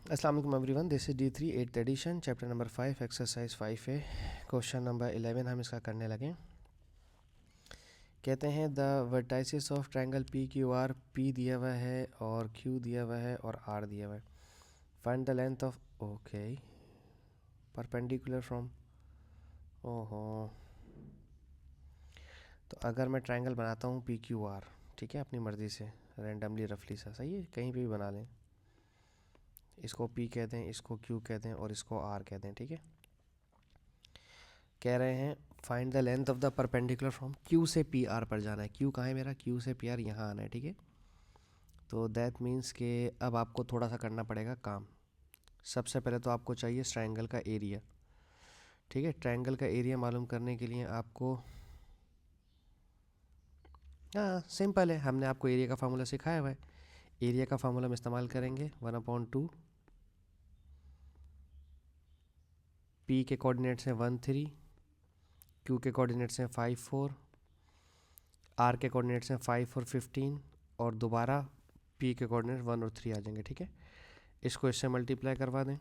अस्सलाम वालेकुम everyone, this is D3 8th edition, chapter number 5, exercise 5A, question number 11 हम इसका करने लगे। कहते हैं the vertices of triangle P Q R, P दिया हुआ है और क्यू दिया हुआ है और आर दिया हुआ है। Find the length of okay perpendicular from ओहो। तो अगर मैं ट्रायंगल बनाता हूँ पी क्यू आर, ठीक है, अपनी मर्ज़ी से रैंडमली रफली सा, सही है, कहीं पे भी बना लें। इसको P कह दें, इसको Q कह दें और इसको R कह दें, ठीक है। कह रहे हैं find the length of the perpendicular from Q से PR पर जाना है। Q कहाँ है मेरा? Q से PR यहाँ आना है, ठीक है। तो दैट मीन्स कि अब आपको थोड़ा सा करना पड़ेगा काम। सबसे पहले तो आपको चाहिए ट्रायंगल का एरिया, ठीक है। ट्रायंगल का एरिया मालूम करने के लिए आपको, हाँ सिंपल है, हमने आपको एरिया का फार्मूला सिखाया हुआ है। एरिया का फार्मूला हम इस्तेमाल करेंगे 1/2, P के कोऑर्डिनेट्स हैं 1 3, Q के कोऑर्डिनेट्स हैं 5 4, R के कोऑर्डिनेट्स हैं 5 और 15, और दोबारा P के कोऑर्डिनेट 1 और 3 आ जाएंगे, ठीक है। इसको इससे मल्टीप्लाई करवा दें,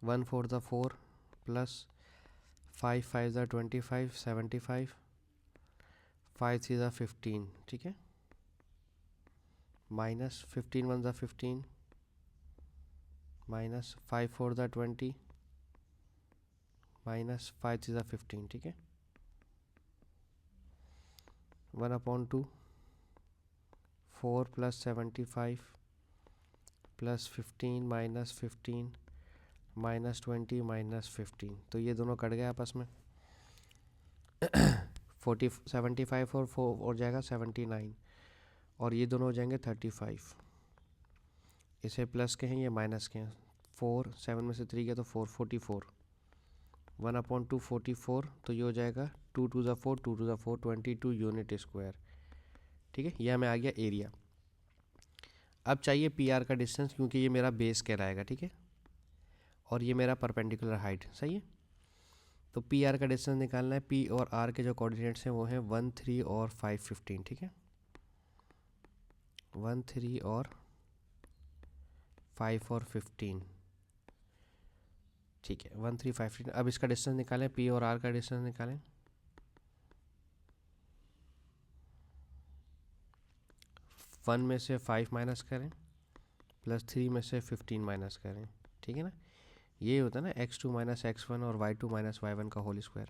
1 4 ज़ा 4 प्लस 5 5 ज़ा 25 75, 5 3 ज़ा 15, ठीक है, माइनस 15 1 ज़ा 15, माइनस 5 4 ज़ा 20, माइनस 5 3 ज़ा 15, ठीक है। 1/2 4 plus 75 plus 15 minus 15 minus 20 minus 15, तो ये दोनों कट गए आपस में। 75 और 4 हो जाएगा 79, और ये दोनों हो जाएंगे 35। इसे प्लस के हैं, ये माइनस के हैं। 4 7 में से 3 गया तो 4 44, 1/2 44, तो ये हो जाएगा 2 2 ज़ा 4 2 2 ज़ा 4 22 यूनिट स्क्वायर, ठीक है। ये हमें आ गया एरिया। अब चाहिए पी आर का डिस्टेंस, क्योंकि ये मेरा बेस कहलाएगा, ठीक है, और ये मेरा परपेंडिकुलर हाइट, सही है। तो पी आर का डिस्टेंस निकालना है। पी और आर के जो कोऑर्डिनेट्स हैं वो हैं 1 3 और 5 15, ठीक है, 1 3 और 5 और 15, ठीक है, 1 3 5 15। अब इसका डिस्टेंस निकालें, पी और आर का डिस्टेंस निकालें। 1 में से 5 माइनस करें, प्लस 3 में से 15 माइनस करें, ठीक है ना। ये होता है ना x2 माइनस x1 और y2 माइनस y1 का होल स्क्वायर।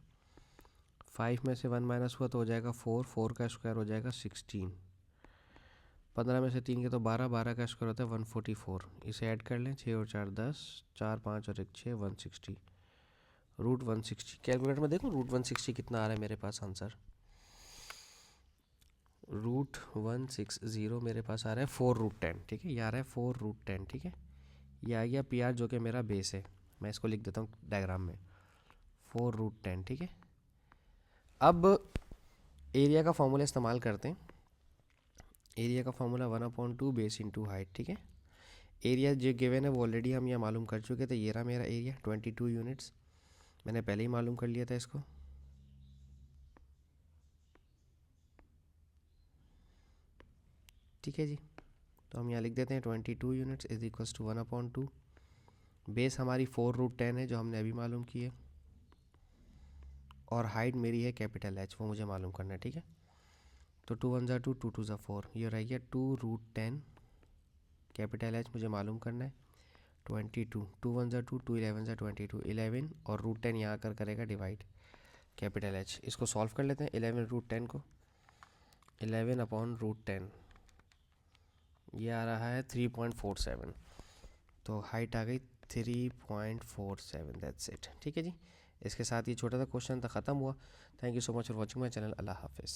5 में से 1 माइनस हुआ तो हो जाएगा 4, 4 का स्क्वायर हो जाएगा 16, 15 में से 3 के तो 12, 12 का स्क्वायर होता है 144। इसे ऐड कर लें, 6 और 4 10, 4 5 और 1 6, 160, रूट 160। कैलकुलेटर में देखो रूट 160 कितना आ रहा है मेरे पास आंसर। रूट 160 मेरे पास आ रहा है 4√10, ठीक है, ये आ रहा है 4√10, ठीक है। ये आ गया पी आर, जो कि मेरा बेस है। मैं इसको लिख देता हूँ डायग्राम में, 4√10, ठीक है। अब एरिया का फॉर्मूला इस्तेमाल करते हैं। एरिया का फॉर्मूला 1/2 बेस इंटू हाइट, ठीक है। एरिया जो गिवन है वो ऑलरेडी हम यहाँ मालूम कर चुके थे। ये रहा मेरा एरिया 22 यूनिट्स, मैंने पहले ही मालूम कर लिया था इसको। ठीक है जी, तो हम यहाँ लिख देते हैं 22 units is equals to 1/2। Base हमारी 4√10 है जो हमने अभी मालूम की है, और हाइट मेरी है कैपिटल एच, वो मुझे मालूम करना है, ठीक है। तो 2 1 ज़ा 2 2 2 ज़ा 4, ये रह गया 2√10, कैपिटल एच मुझे मालूम करना है 22, 2 1 ज़ा 2 2 11 ज़ा 22, 11 और √10 यहाँ आकर करेगा डिवाइड कैपिटल एच। इसको सॉल्व कर लेते हैं 11√10 को। 11/√10 ये आ रहा है 3.47, तो हाइट आ गई 3.47, दैट्स इट, ठीक है जी। इसके साथ ये छोटा सा क्वेश्चन था ख़त्म हुआ। Thank you so much for watching my channel. अल्लाह हाफिज़।